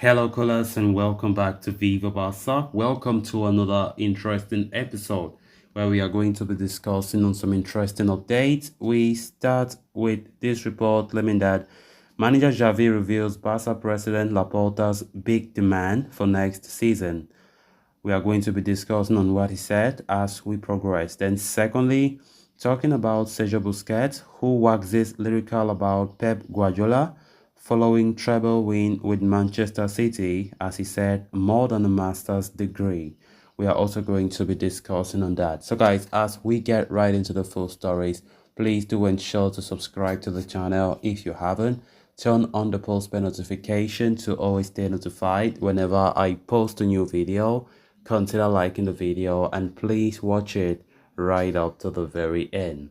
Hello, callers, and welcome back to Viva Barca. Welcome to another interesting episode where we are going to be discussing on some interesting updates. We start with this report claiming that manager Xavi reveals Barca president Laporta's big demand for next season. We are going to be discussing on what he said as we progress. Then, secondly, talking about Sergio Busquets, who waxes lyrical about Pep Guardiola following treble win with Manchester City, as he said, more than a master's degree. We are also going to be discussing on that. So, guys, as we get right into the full stories, please do ensure to subscribe to the channel if you haven't. Turn on the post bell notification to always stay notified whenever I post a new video. Consider liking the video and please watch it right up to the very end.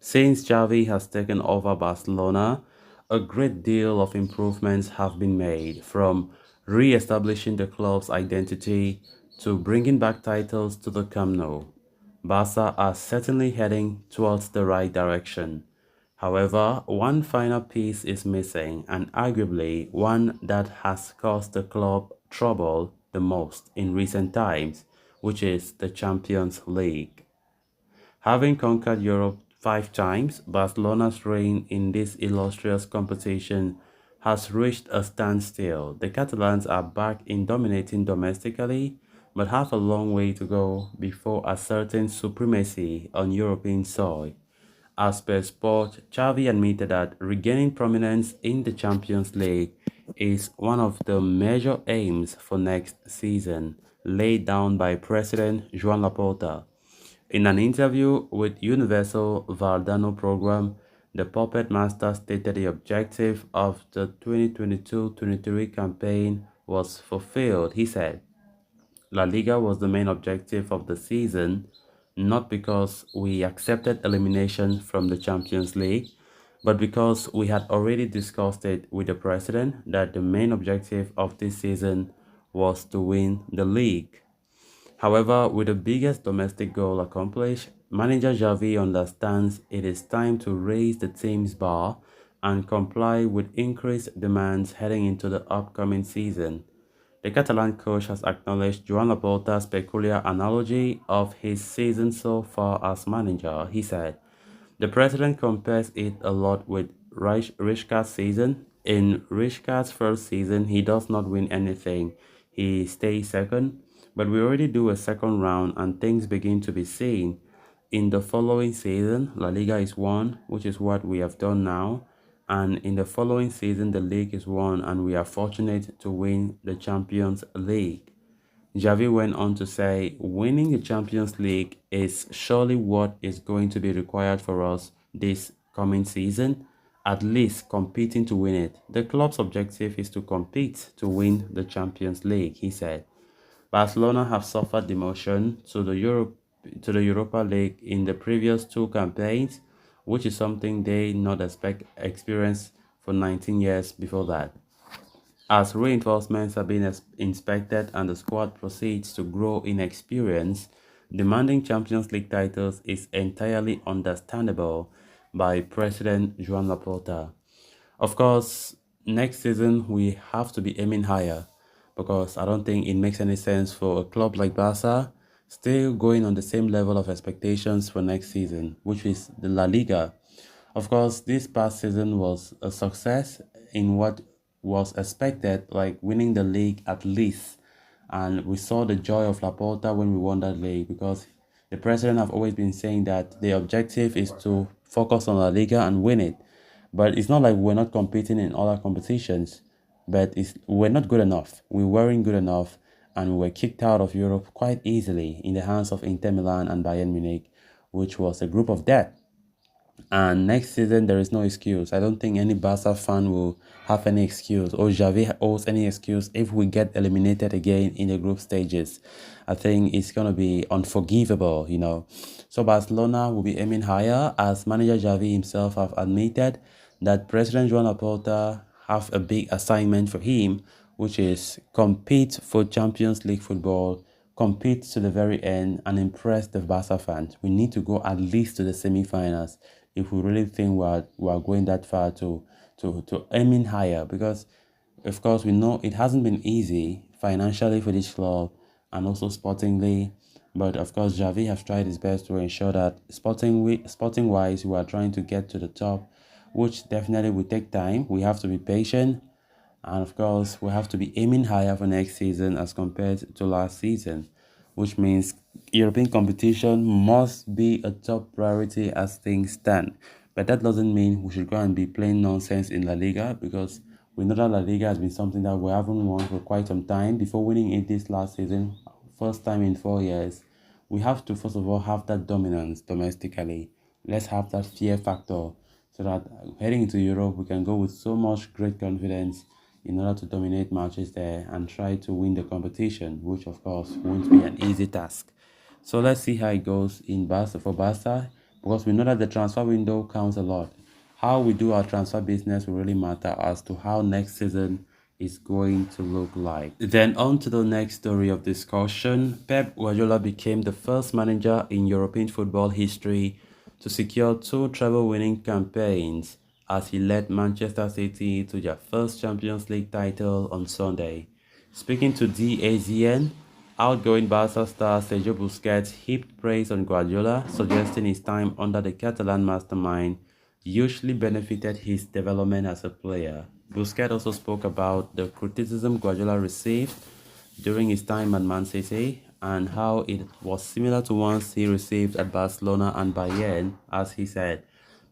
Since Xavi has taken over Barcelona, a great deal of improvements have been made, from re-establishing the club's identity to bringing back titles to the Camp Nou. Barca are certainly heading towards the right direction. However, one final piece is missing, and arguably one that has caused the club trouble the most in recent times, which is the Champions League. Having conquered Europe 5 times, Barcelona's reign in this illustrious competition has reached a standstill. The Catalans are back in dominating domestically, but have a long way to go before asserting supremacy on European soil. As per Sport, Xavi admitted that regaining prominence in the Champions League is one of the major aims for next season, laid down by President Joan Laporta. In an interview with Universal Valdano program, the puppet master stated the objective of the 2022-23 campaign was fulfilled. He said, La Liga was the main objective of the season, not because we accepted elimination from the Champions League, but because we had already discussed it with the president that the main objective of this season was to win the league. However, with the biggest domestic goal accomplished, manager Xavi understands it is time to raise the team's bar and comply with increased demands heading into the upcoming season. The Catalan coach has acknowledged Joan Laporta's peculiar analogy of his season so far as manager. He said, the president compares it a lot with Rijkaard's season. In Rijkaard's first season, he does not win anything. He stays second, but we already do a second round and things begin to be seen. In the following season, La Liga is won, which is what we have done now. And in the following season, the league is won and we are fortunate to win the Champions League. Xavi went on to say, winning the Champions League is surely what is going to be required for us this coming season, at least competing to win it. The club's objective is to compete to win the Champions League, he said. Barcelona have suffered demotion to the Europa League in the previous 2 campaigns, which is something they not experience for 19 years before that. As reinforcements are being inspected and the squad proceeds to grow in experience, demanding Champions League titles is entirely understandable by President Joan Laporta. Of course, next season we have to be aiming higher because I don't think it makes any sense for a club like Barca still going on the same level of expectations for next season, which is the La Liga. Of course, this past season was a success in what was expected, like winning the league at least. And we saw the joy of Laporta when we won that league because the president have always been saying that the objective is to focus on La Liga and win it. But it's not like we're not competing in other competitions, but we're not good enough. We weren't good enough, and we were kicked out of Europe quite easily in the hands of Inter Milan and Bayern Munich, which was a group of death. And next season, there is no excuse. I don't think any Barca fan will have any excuse, or Xavi owes any excuse if we get eliminated again in the group stages. I think it's going to be unforgivable. So Barcelona will be aiming higher, as manager Xavi himself have admitted that President Joan Laporta have a big assignment for him, which is compete for Champions League football, compete to the very end, and impress the Barca fans. We need to go at least to the semi-finals if we really think we are going that far to aiming higher, because Of course, we know it hasn't been easy financially for this club and also sportingly. But of course, Xavi has tried his best to ensure that sporting wise, we are trying to get to the top, which definitely will take time. We have to be patient, and of course, we have to be aiming higher for next season as compared to last season, which means European competition must be a top priority as things stand. But that doesn't mean we should go and be playing nonsense in La Liga, because we know that La Liga has been something that we haven't won for quite some time. Before winning it this last season, first time in 4 years, we have to first of all have that dominance domestically. Let's have that fear factor so that heading into Europe, we can go with so much great confidence in order to dominate matches there and try to win the competition, which of course won't be an easy task. So let's see how it goes in Barca for Barca, because we know that the transfer window counts a lot. How we do our transfer business will really matter as to how next season is going to look like. Then on to the next story of discussion. Pep Guardiola became the first manager in European football history to secure two treble-winning campaigns as he led Manchester City to their first Champions League title on Sunday. Speaking to DAZN, outgoing Barca star Sergio Busquets heaped praise on Guardiola, suggesting his time under the Catalan mastermind hugely benefited his development as a player. Busquets also spoke about the criticism Guardiola received during his time at Man City and how it was similar to ones he received at Barcelona and Bayern, as he said.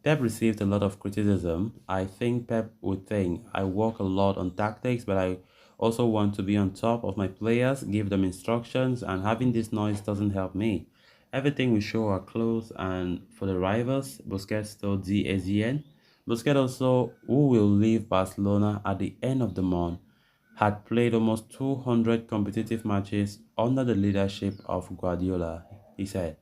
Pep received a lot of criticism. I think Pep would think I work a lot on tactics, but I also want to be on top of my players, give them instructions, and having this noise doesn't help me. Everything we show are close, and for the rivals, Busquets told DAZN. Busquets also, who will leave Barcelona at the end of the month, had played almost 200 competitive matches under the leadership of Guardiola. He said,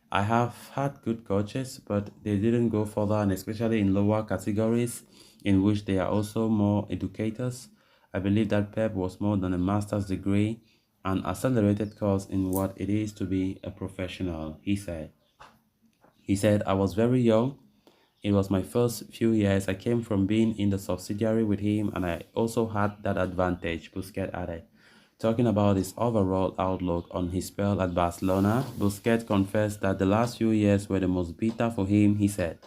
I have had good coaches, but they didn't go further, and especially in lower categories, in which they are also more educators. I believe that Pep was more than a master's degree, an accelerated course in what it is to be a professional, he said. He said, I was very young. It was my first few years. I came from being in the subsidiary with him, and I also had that advantage, Busquets added. Talking about his overall outlook on his spell at Barcelona, Busquets confessed that the last few years were the most bitter for him, he said.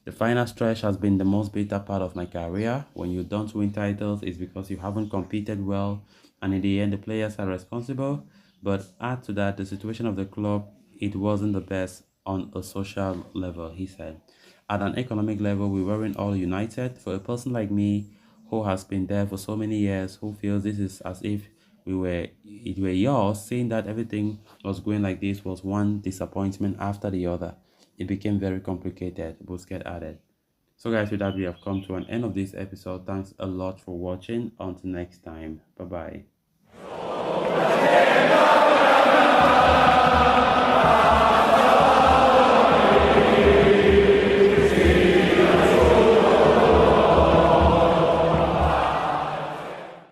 The final stretch has been the most bitter part of my career. When you don't win titles, it's because you haven't competed well, and in the end, the players are responsible. But add to that, the situation of the club, it wasn't the best on a social level, he said. At an economic level, we weren't all united. For a person like me, who has been there for so many years, who feels this is as if it were yours, seeing that everything was going like this was one disappointment after the other. It became very complicated, Busquets added. So guys, with that, we have come to an end of this episode. Thanks a lot for watching. Until next time. Bye bye.